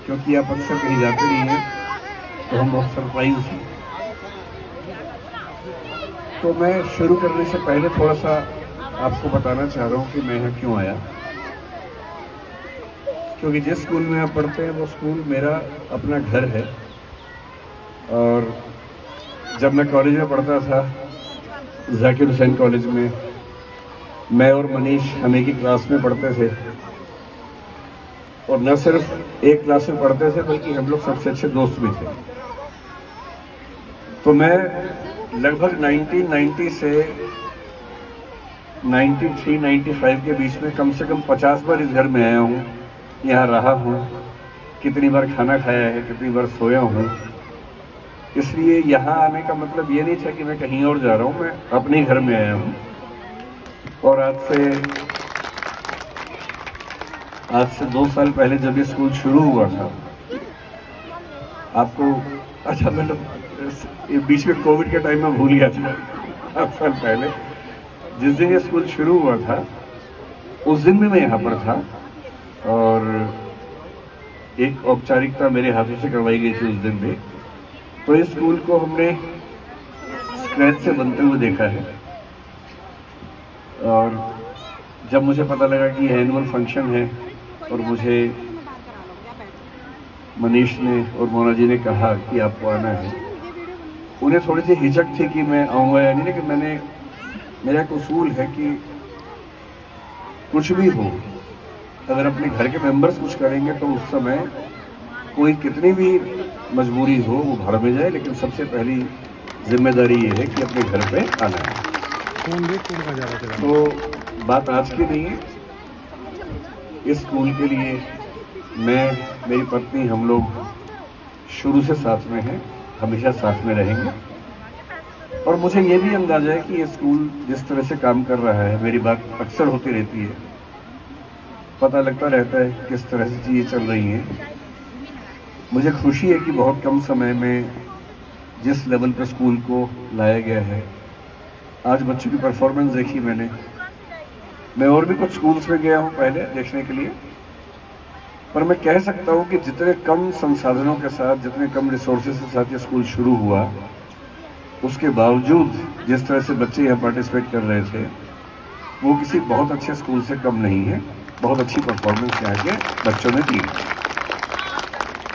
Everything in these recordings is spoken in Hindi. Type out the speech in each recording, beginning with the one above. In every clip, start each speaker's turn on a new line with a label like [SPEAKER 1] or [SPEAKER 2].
[SPEAKER 1] क्योंकि आप अक्सर कहीं जाते नहीं हैं, तो हम बहुत सरप्राइज हैं। तो मैं शुरू करने से पहले थोड़ा सा आपको बताना चाह रहा हूँ कि मैं यहाँ क्यों आया। क्योंकि जिस स्कूल में आप पढ़ते हैं वो स्कूल मेरा अपना घर है। और जब मैं कॉलेज में पढ़ता था, जाकिर हुसैन कॉलेज में, मैं और मनीष हम एक ही क्लास में पढ़ते थे। और न सिर्फ एक क्लास में पढ़ते थे बल्कि हम लोग सबसे अच्छे दोस्त भी थे। तो मैं लगभग 1990 से 93-95 के बीच में कम से कम 50 बार इस घर में आया हूँ, यहाँ रहा हूँ, कितनी बार खाना खाया है, कितनी बार सोया हूँ। इसलिए यहाँ आने का मतलब ये नहीं था कि मैं कहीं और जा रहा हूँ, मैं अपने घर में आया हूँ। और आज से 2 साल पहले जब ये स्कूल शुरू हुआ था, आपको अच्छा मतलब ये बीच में कोविड के टाइम में भूल गया था, 8 साल पहले जिस दिन ये स्कूल शुरू हुआ था उस दिन भी मैं यहाँ पर था। और एक औपचारिकता मेरे हाथों से करवाई गई थी उस दिन भी। तो इस स्कूल को हमने स्क्रैच से बनते हुए देखा है। और जब मुझे पता लगा कि एनुअल फंक्शन है और मुझे मनीष ने और मोना जी ने कहा कि आपको आना है, उन्हें थोड़ी सी हिचक थी कि मैं आऊँगा या नहीं, लेकिन मेरा एक उसूल है कि कुछ भी हो, अगर अपने घर के मेंबर्स कुछ करेंगे तो उस समय कोई कितनी भी मजबूरी हो वो घर में जाए, लेकिन सबसे पहली जिम्मेदारी ये है कि अपने घर पे आना है। तो बात आज की नहीं है। इस स्कूल के लिए मैं, मेरी पत्नी, हम लोग शुरू से साथ में हैं, हमेशा साथ में रहेंगे। और मुझे ये भी अंदाजा है कि ये स्कूल जिस तरह से काम कर रहा है, मेरी बात अक्सर होती रहती है, पता लगता रहता है किस तरह से चीज़ें चल रही हैं। मुझे खुशी है कि बहुत कम समय में जिस लेवल पर स्कूल को लाया गया है, आज बच्चों की परफॉर्मेंस देखी मैंने। मैं और भी कुछ स्कूल्स में गया हूँ पहले देखने के लिए, पर मैं कह सकता हूँ कि जितने कम संसाधनों के साथ, जितने कम रिसोर्सेज के साथ ये स्कूल शुरू हुआ, उसके बावजूद जिस तरह से बच्चे यहाँ पार्टिसिपेट कर रहे थे, वो किसी बहुत अच्छे स्कूल से कम नहीं है। बहुत अच्छी परफॉर्मेंस यहाँ के बच्चों ने दी।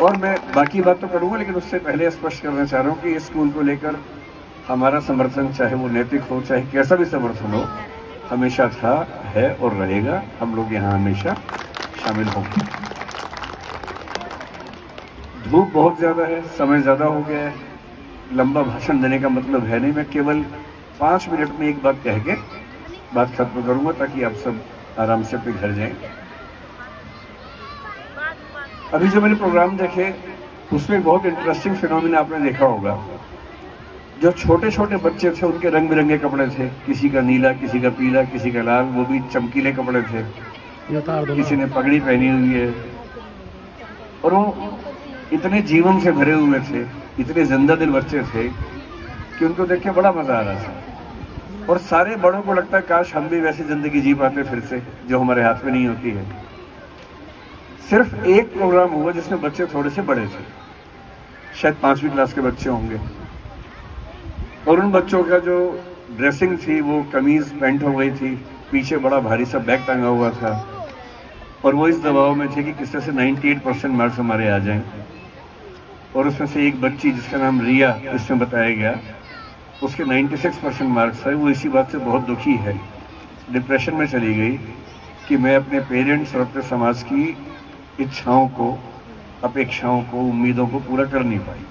[SPEAKER 1] और मैं बाकी बात तो करूँगा, लेकिन उससे पहले स्पष्ट करना चाह रहा हूँ कि इस स्कूल को लेकर हमारा समर्थन, चाहे वो नैतिक हो, चाहे कैसा भी समर्थन हो, हमेशा था, है और रहेगा। हम लोग यहाँ हमेशा शामिल होंगे। धूप बहुत ज़्यादा है, समय ज़्यादा हो गया है, लंबा भाषण देने का मतलब है नहीं। मैं केवल 5 मिनट में एक बात कह के बात खत्म करूँगा ताकि आप सब आराम से अपने घर जाएं। अभी जो मैंने प्रोग्राम देखे उसमें बहुत इंटरेस्टिंग फिनोमिना आपने देखा होगा। जो छोटे छोटे बच्चे थे उनके रंग बिरंगे कपड़े थे, किसी का नीला, किसी का पीला, किसी का लाल, वो भी चमकीले कपड़े थे। किसी ने पगड़ी पहनी हुई है और वो इतने जीवन से भरे हुए थे, इतने जिंदा दिल बच्चे थे कि उनको देख के बड़ा मजा आ रहा था। और सारे बड़ों को लगता है काश हम भी वैसी जिंदगी जी पाते फिर से, जो हमारे हाथ में नहीं होती है। सिर्फ एक प्रोग्राम हुआ जिसमें बच्चे थोड़े से बड़े थे, शायद 5वीं क्लास के बच्चे होंगे, और उन बच्चों का जो ड्रेसिंग थी वो कमीज पैंट हो गई थी, पीछे बड़ा भारी सा बैग टांगा हुआ था, और वो इस दबाव में थे कि किस तरह से 98% मार्क्स हमारे आ जाएं। और उसमें से एक बच्ची जिसका नाम रिया इसमें बताया गया, उसके 96% मार्क्स आए। वो इसी बात से बहुत दुखी है, डिप्रेशन में चली गई कि मैं अपने पेरेंट्स और अपने समाज की इच्छाओं को, अपेक्षाओं को, उम्मीदों को पूरा कर नहीं पाई।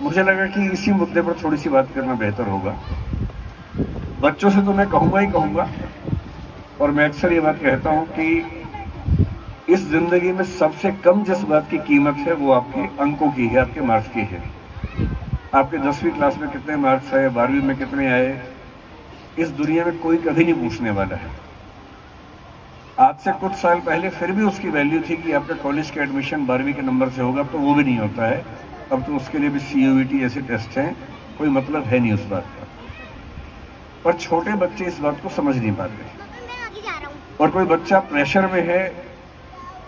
[SPEAKER 1] मुझे लगा कि इसी मुद्दे पर थोड़ी सी बात करना बेहतर होगा। बच्चों से तो मैं कहूँगा ही कहूँगा, और मैं अक्सर ये बात कहता हूँ कि इस जिंदगी में सबसे कम जिस बात की कीमत है वो आपके अंकों की है, आपके मार्क्स की है। आपके 10वीं क्लास में कितने मार्क्स आए, 12वीं में कितने आए, इस दुनिया में कोई कभी नहीं पूछने वाला है। आज से कुछ साल पहले फिर भी उसकी वैल्यू थी कि आपका कॉलेज का एडमिशन 12वीं के नंबर से होगा, तो वो भी नहीं होता है। अब तो उसके लिए भी CUET ऐसे टेस्ट हैं, कोई मतलब है नहीं उस बात का। पर छोटे बच्चे इस बात को समझ नहीं पाते। और कोई बच्चा प्रेशर में है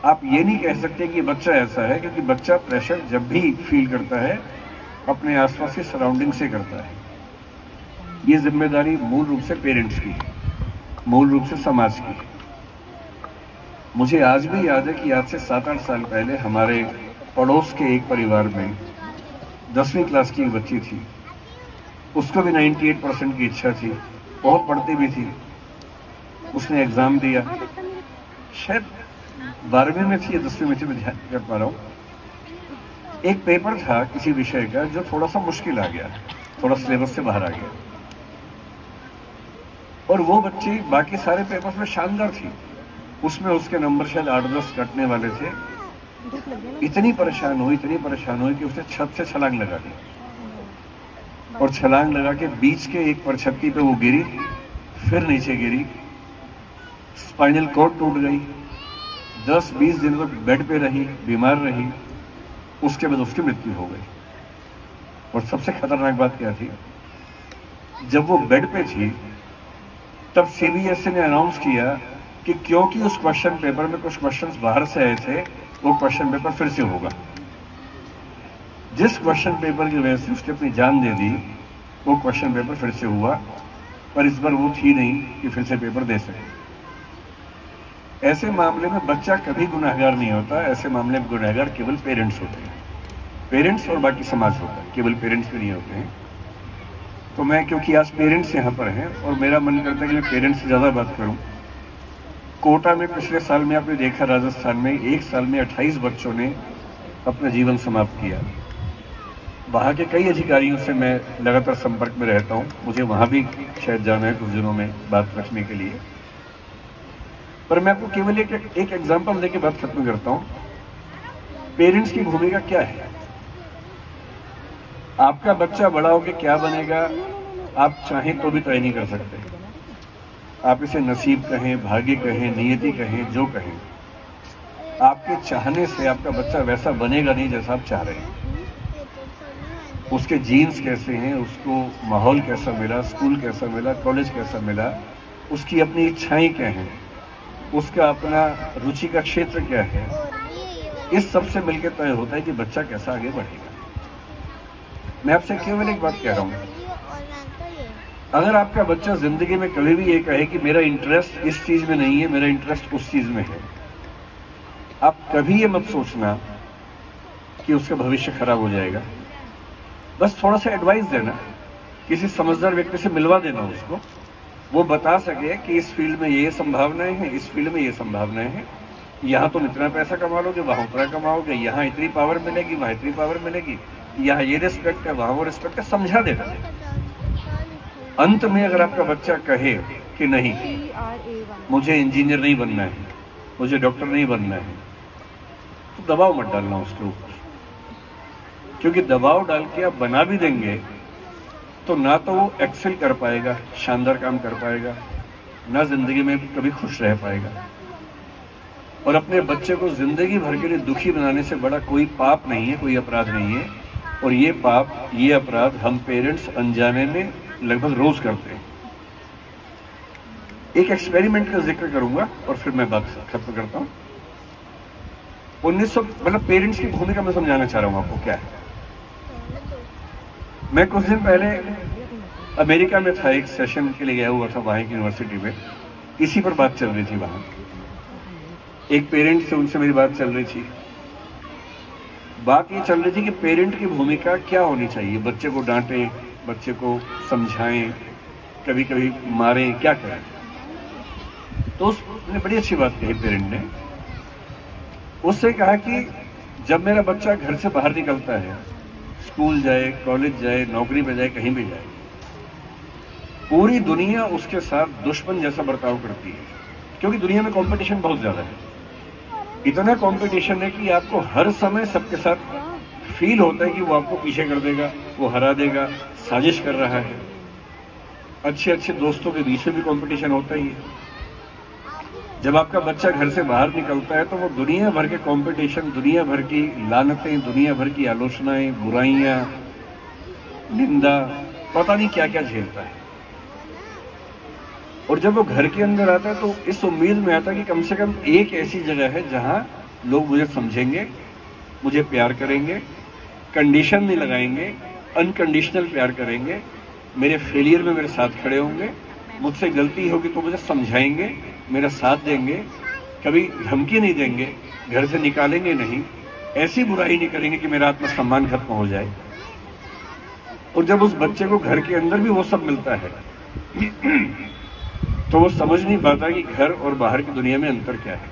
[SPEAKER 1] आप ये नहीं कह सकते कि बच्चा ऐसा है, क्योंकि बच्चा प्रेशर जब भी फील करता है अपने आसपास के सराउंडिंग से करता है। ये जिम्मेदारी मूल रूप से पेरेंट्स की है, मूल रूप से समाज की है। मुझे आज भी याद है कि आज से 7-8 साल पहले हमारे पड़ोस के एक परिवार में 10वीं क्लास की एक बच्ची थी। उसको भी 98% की इच्छा थी, बहुत पढ़ती भी थी। उसने एग्जाम दिया, शायद 12वीं में थी या 10वीं में थी, मैं ध्यान कर पा रहा हूँ। एक पेपर था किसी विषय का जो थोड़ा सा मुश्किल आ गया, थोड़ा सिलेबस से बाहर आ गया, और वो बच्ची बाकी सारे पेपर्स में शानदार थी। उसमें उसके नंबर शायद 8-10 कटने वाले थे। इतनी परेशान हुई कि उसने छत से छलांग लगा दी, और छलांग लगा के बीच के एक परछत्ती पे वो गिरी, फिर नीचे गिरी, स्पाइनल कॉर्ड टूट गई, 10-20 दिन तक बेड पे रही, बीमार रही। उसके बाद उसकी मृत्यु हो गई। और सबसे खतरनाक बात क्या थी, जब वो बेड पे थी तब सीबीएसई ने अनाउंस किया कि क्योंकि उस क्वेश्चन पेपर में कुछ क्वेश्चंस बाहर से आए थे, वो क्वेश्चन पेपर फिर से होगा। जिस क्वेश्चन पेपर की वजह से उसने अपनी जान दे दी, वो क्वेश्चन पेपर फिर से हुआ, पर इस बार वो थी नहीं कि फिर से पेपर दे सके। ऐसे मामले में बच्चा कभी गुनहगार नहीं होता। ऐसे मामले में गुनहगार केवल पेरेंट्स होते हैं, पेरेंट्स और बाकी समाज होता है, केवल पेरेंट्स भी नहीं होते हैं। तो मैं, क्योंकि आज पेरेंट्स यहाँ पर हैं और मेरा मन करता है कि मैं पेरेंट्स से ज़्यादा बात करूँ। कोटा में पिछले साल में आपने देखा, राजस्थान में एक साल में 28 बच्चों ने अपना जीवन समाप्त किया। वहाँ के कई अधिकारियों से मैं लगातार संपर्क में रहता हूँ, मुझे वहाँ भी शायद जाना है कुछ दिनों में बात रखने के लिए। पर मैं आपको केवल एक एग्जाम्पल देके बात खत्म करता हूँ। पेरेंट्स की भूमिका क्या है? आपका बच्चा बड़ा होकर क्या बनेगा आप चाहें तो भी तय नहीं कर सकते। आप इसे नसीब कहें, भाग्य कहें, नियति कहें, जो कहें, आपके चाहने से आपका बच्चा वैसा बनेगा नहीं जैसा आप चाह रहे हैं। उसके जीन्स कैसे हैं, उसको माहौल कैसा मिला, स्कूल कैसा मिला, कॉलेज कैसा मिला, उसकी अपनी इच्छाएं क्या हैं, उसका अपना रुचि का क्षेत्र क्या है, इस सब से मिलकर तय होता है कि बच्चा कैसा आगे बढ़ेगा। मैं आपसे केवल एक बात कह रहा हूँ, अगर आपका बच्चा जिंदगी में कभी भी ये कहे कि मेरा इंटरेस्ट इस चीज में नहीं है, मेरा इंटरेस्ट उस चीज में है, आप कभी ये मत सोचना कि उसका भविष्य खराब हो जाएगा। बस थोड़ा सा एडवाइस देना, किसी समझदार व्यक्ति से मिलवा देना उसको, वो बता सके कि इस फील्ड में ये संभावनाएं हैं, इस फील्ड में ये संभावनाएं हैं, यहाँ तुम इतना पैसा कमा लोगे, वहां उतना कमाओगे, यहाँ इतनी पावर मिलेगी, वहां इतनी पावर मिलेगी, यहाँ ये रिस्पेक्ट है, वहां वो रिस्पेक्ट है, समझा देना। अंत में अगर आपका बच्चा कहे कि नहीं मुझे इंजीनियर नहीं बनना है, मुझे डॉक्टर नहीं बनना है, तो दबाव मत डालना उसके ऊपर, क्योंकि दबाव डाल के आप बना भी देंगे तो ना तो वो एक्सेल कर पाएगा, शानदार काम कर पाएगा, ना जिंदगी में कभी खुश रह पाएगा। और अपने बच्चे को जिंदगी भर के लिए दुखी बनाने से बड़ा कोई पाप नहीं है, कोई अपराध नहीं है। और ये पाप, ये अपराध हम पेरेंट्स अनजाने में लगभग रोज करते हैं। एक एक्सपेरिमेंट का जिक्र करूंगा और फिर मैं बात खत्म करता हूं। 1900 मतलब पेरेंट्स की भूमिका मैं समझाना चाह रहा हूं आपको क्या है। मैं कुछ दिन पहले अमेरिका में था, एक सेशन के लिए गया हुआ था वहां की यूनिवर्सिटी में, इसी पर बात चल रही थी। वहां एक पेरेंट से, उनसे मेरी बात चल रही थी। बात ये चल रही थी कि पेरेंट की भूमिका क्या होनी चाहिए, बच्चे को डांटें, बच्चे को समझाएं, कभी कभी मारें, क्या करें। तो उसने बड़ी अच्छी बात कही पेरेंट ने। उससे कहा कि जब मेरा बच्चा घर से बाहर निकलता है, स्कूल जाए, कॉलेज जाए, नौकरी पे जाए, कहीं भी जाए, पूरी दुनिया उसके साथ दुश्मन जैसा बर्ताव करती है, क्योंकि दुनिया में कंपटीशन बहुत ज्यादा है। इतना कंपटीशन है कि आपको हर समय सबके साथ फील होता है कि वो आपको पीछे कर देगा, वो हरा देगा, साजिश कर रहा है। अच्छे अच्छे दोस्तों के बीच में भी कंपटीशन होता ही है। जब आपका बच्चा घर से बाहर निकलता है तो वो दुनिया भर के कंपटीशन, दुनिया भर की लानतें, दुनिया भर की आलोचनाएं, बुराइयां, निंदा, पता नहीं क्या क्या झेलता है। और जब वो घर के अंदर आता है तो इस उम्मीद में आता है कि कम से कम एक ऐसी जगह है जहां लोग मुझे समझेंगे, मुझे प्यार करेंगे, कंडीशन नहीं लगाएंगे, अनकंडीशनल प्यार करेंगे, मेरे फेलियर में मेरे साथ खड़े होंगे, मुझसे गलती होगी तो मुझे समझाएंगे, मेरा साथ देंगे, कभी धमकी नहीं देंगे, घर से निकालेंगे नहीं, ऐसी बुराई नहीं करेंगे कि मेरा आत्मसम्मान खत्म हो जाए। और जब उस बच्चे को घर के अंदर भी वो सब मिलता है तो वो समझ नहीं पाता कि घर और बाहर की दुनिया में अंतर क्या है।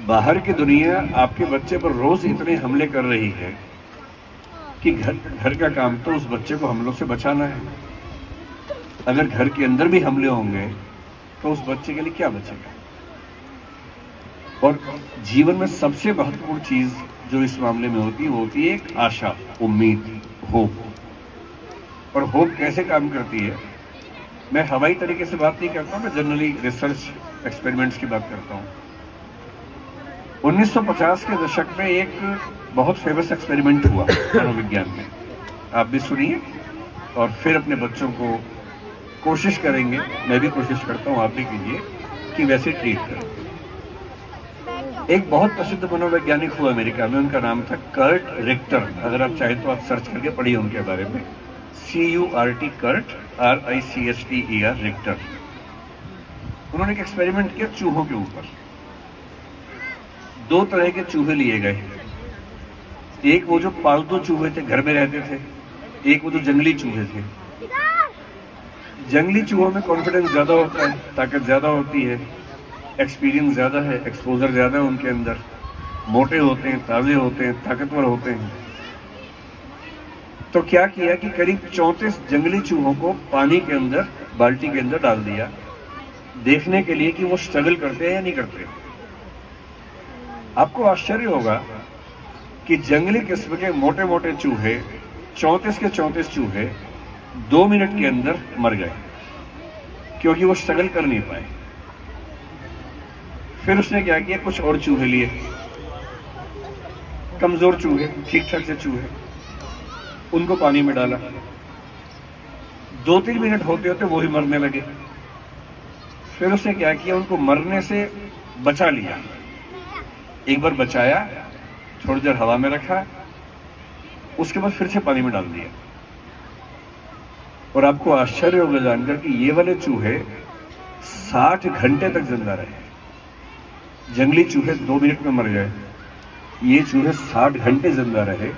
[SPEAKER 1] बाहर की दुनिया आपके बच्चे पर रोज इतने हमले कर रही है कि घर का काम तो उस बच्चे को हमलों से बचाना है। अगर घर के अंदर भी हमले होंगे तो उस बच्चे के लिए क्या बचेगा। और जीवन में सबसे महत्वपूर्ण चीज जो इस मामले में होती है वो होती है एक आशा, उम्मीद, होप। और होप कैसे काम करती है, मैं हवाई तरीके से बात नहीं करता हूं, मैं जनरली रिसर्च एक्सपेरिमेंट्स की बात करता हूं। 1950 के दशक में एक बहुत फेमस एक्सपेरिमेंट हुआ मनोविज्ञान में, आप भी सुनिए और फिर अपने बच्चों को कोशिश करेंगे, मैं भी कोशिश करता हूं, आप भी कीजिए कि वैसे ट्रीट करें। एक बहुत प्रसिद्ध मनोवैज्ञानिक हुआ अमेरिका में, उनका नाम था कर्ट रिक्टर। अगर आप चाहें तो आप सर्च करके पढ़िए उनके बारे में, CURT, कर्ट, RICHTER, रिक्टर। उन्होंने एक एक्सपेरिमेंट किया चूहों के ऊपर। 2 तरह के चूहे लिए गए, एक वो जो पालतू चूहे थे, घर में रहते थे, एक वो जो जंगली चूहे थे। जंगली चूहों में कॉन्फिडेंस ज्यादा होता है, ताकत ज्यादा होती है, एक्सपीरियंस ज्यादा है, एक्सपोजर ज्यादा है उनके अंदर, मोटे होते हैं, ताजे होते हैं, ताकतवर होते हैं। तो क्या किया कि करीब 34 जंगली चूहों को पानी के अंदर, बाल्टी के अंदर डाल दिया, देखने के लिए कि वो स्ट्रगल करते हैं या नहीं करते। आपको आश्चर्य होगा कि जंगली किस्म के मोटे मोटे चूहे, 34 के 34 चूहे 2 मिनट के अंदर मर गए, क्योंकि वो स्ट्रगल कर नहीं पाए। फिर उसने क्या किया, कुछ और चूहे लिए, कमजोर चूहे, ठीक ठाक से चूहे, उनको पानी में डाला। 2-3 मिनट होते होते वो ही मरने लगे। फिर उसने क्या किया, उनको मरने से बचा लिया। एक बार बचाया, थोड़ी देर हवा में रखा, उसके बाद फिर से पानी में डाल दिया। और आपको आश्चर्य होगा जानकर कि ये वाले चूहे 60 घंटे तक जिंदा रहे। जंगली चूहे 2 मिनट में मर गए, ये चूहे 60 घंटे जिंदा रहे।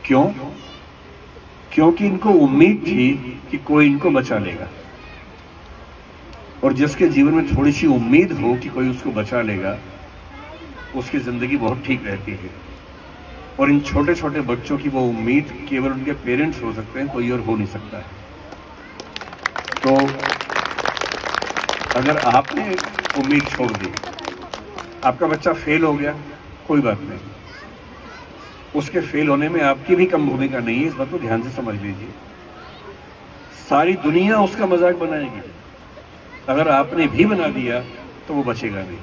[SPEAKER 1] क्यों? क्योंकि इनको उम्मीद थी कि कोई इनको बचा लेगा। और जिसके जीवन में थोड़ी सी उम्मीद हो कि कोई उसको बचा लेगा, उसकी जिंदगी बहुत ठीक रहती है। और इन छोटे छोटे बच्चों की वो उम्मीद केवल उनके पेरेंट्स हो सकते हैं, कोई और हो नहीं सकता है। तो अगर आपने उम्मीद छोड़ दी, आपका बच्चा फेल हो गया, कोई बात नहीं, उसके फेल होने में आपकी भी कम भूमिका नहीं है, इस बात को ध्यान से समझ लीजिए। सारी दुनिया उसका मजाक बनाएगी, अगर आपने भी बना दिया तो वो बचेगा नहीं।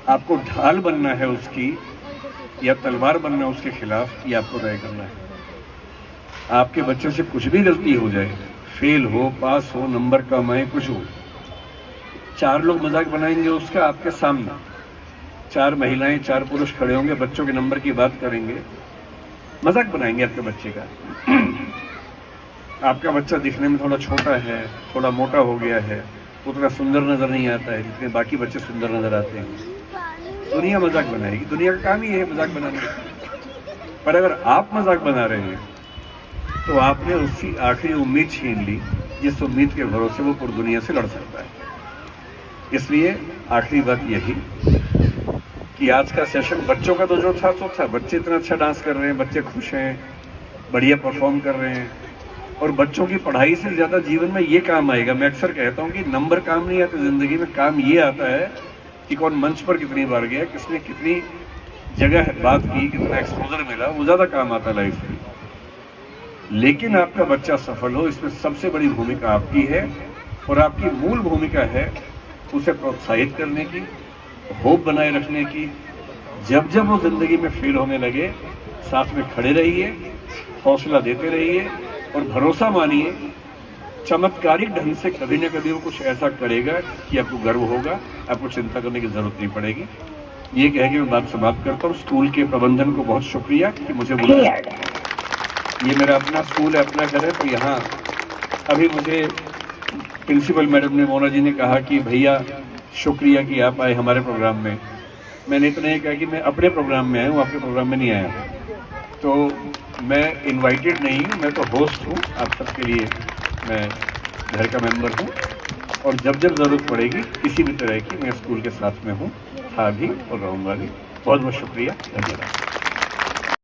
[SPEAKER 1] आपको ढाल बनना है उसकी या तलवार बनना उसके खिलाफ, ये आपको तय करना है। आपके बच्चे से कुछ भी गलती हो जाए, फेल हो, पास हो, नंबर कम आए, कुछ हो, 4 लोग मजाक बनाएंगे उसका आपके सामने, 4 महिलाएं 4 पुरुष खड़े होंगे, बच्चों के नंबर की बात करेंगे, मजाक बनाएंगे आपके बच्चे का। आपका बच्चा दिखने में थोड़ा छोटा है, थोड़ा मोटा हो गया है, उतना सुंदर नजर नहीं आता है जितने बाकी बच्चे सुंदर नजर आते हैं। दुनिया मजाक बनाएगी, दुनिया का काम ही है मजाक बनाने का। पर अगर आप मजाक बना रहे हैं तो आपने उसकी आखिरी उम्मीद छीन ली, जिस उम्मीद के भरोसे वो पूरी दुनिया से लड़ सकता है। इसलिए आखिरी बात यही कि आज का सेशन बच्चों का तो जो था सो था, बच्चे इतना अच्छा डांस कर रहे हैं, बच्चे खुश हैं, बढ़िया परफॉर्म कर रहे हैं। और बच्चों की पढ़ाई से ज्यादा जीवन में ये काम आएगा। मैं अक्सर कहता हूं कि नंबर काम नहीं आते जिंदगी में, काम ये आता है कि कौन मंच पर कितनी बार गया, किसने कितनी जगह बात की, कितना एक्सपोजर मिला, वो ज्यादा काम आता है लाइफ में। लेकिन आपका बच्चा सफल हो, इसमें सबसे बड़ी भूमिका आपकी है। और आपकी मूल भूमिका है उसे प्रोत्साहित करने की, होप बनाए रखने की। जब जब वो जिंदगी में फेल होने लगे, साथ में खड़े रहिए, हौसला देते रहिए और भरोसा मानिए चमत्कारिक ढंग से कभी ना कभी वो कुछ ऐसा करेगा कि आपको गर्व होगा, आपको चिंता करने की जरूरत नहीं पड़ेगी। ये कह के मैं बात समाप्त करता हूँ। स्कूल के प्रबंधन को बहुत शुक्रिया कि मुझे बुलाया। ये मेरा अपना स्कूल है, अपना घर है। तो यहाँ अभी मुझे प्रिंसिपल मैडम ने, मोना जी ने कहा कि भैया शुक्रिया कि आप आए हमारे प्रोग्राम में। मैंने इतना ही कहा कि मैं अपने प्रोग्राम में आया हूँ, आपके प्रोग्राम में नहीं आया। तो मैं इनवाइटेड नहीं हूँ, मैं तो होस्ट हूँ आप सबके लिए। मैं घर का मेंबर हूँ और जब जब जरूरत पड़ेगी किसी भी तरह की, मैं स्कूल के साथ में हूँ, था भी और रहूँगा भी। बहुत बहुत शुक्रिया, धन्यवाद।